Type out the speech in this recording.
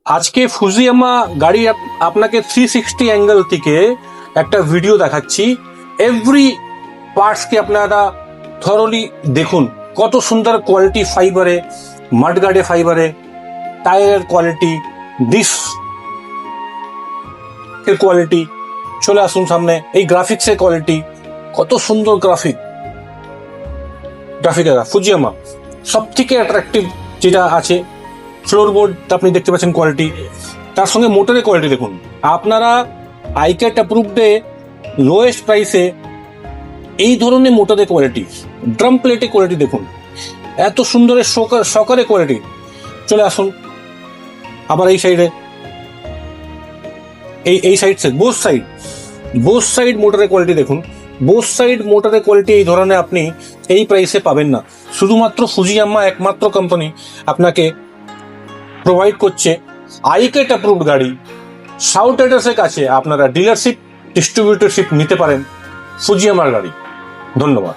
আজকে ফুজিয়ামা গাড়ি আপনাকে 360 অ্যাঙ্গেল থেকে একটা ভিডিও দেখাচ্ছি। এভরি পার্টসকে আপনারা থরলি দেখুন, কত সুন্দর কোয়ালিটি ফাইবারে, মাডগার্ডে ফাইবারে, টায়ারের কোয়ালিটি, ডিস্ক এর কোয়ালিটি। চলে আসুন সামনে, এই গ্রাফিক্সের কোয়ালিটি, কত সুন্দর গ্রাফিক ফুজিয়ামা সব থেকে অ্যাট্রাকটিভ যেটা আছে ফ্লোরবোর্ড আপনি দেখতে পাচ্ছেন কোয়ালিটি, তার সঙ্গে মোটরের কোয়ালিটি দেখুন। আপনারা আইক্যাট অ্যাপ্রুভডে লোয়েস্ট প্রাইসে এই ধরনের মোটরের কোয়ালিটি, ড্রাম প্লেটের কোয়ালিটি দেখুন, এত সুন্দরের সকারের কোয়ালিটি। চলে আসুন আবার এই সাইডে, এই সাইড বোস সাইড মোটরের কোয়ালিটি দেখুন। বোস সাইড মোটরের কোয়ালিটি এই ধরনের আপনি এই প্রাইসে পাবেন না। শুধুমাত্র ফুজিয়ামা একমাত্র কোম্পানি আপনাকে প্রোভাইড করছে আইক্যাট অ্যাপ্রুভড গাড়ি। সাউথ ট্রেডার্সের কাছে আপনারা ডিলারশিপ, ডিস্ট্রিবিউটরশিপ নিতে পারেন ফুজিয়ামার গাড়ি। ধন্যবাদ।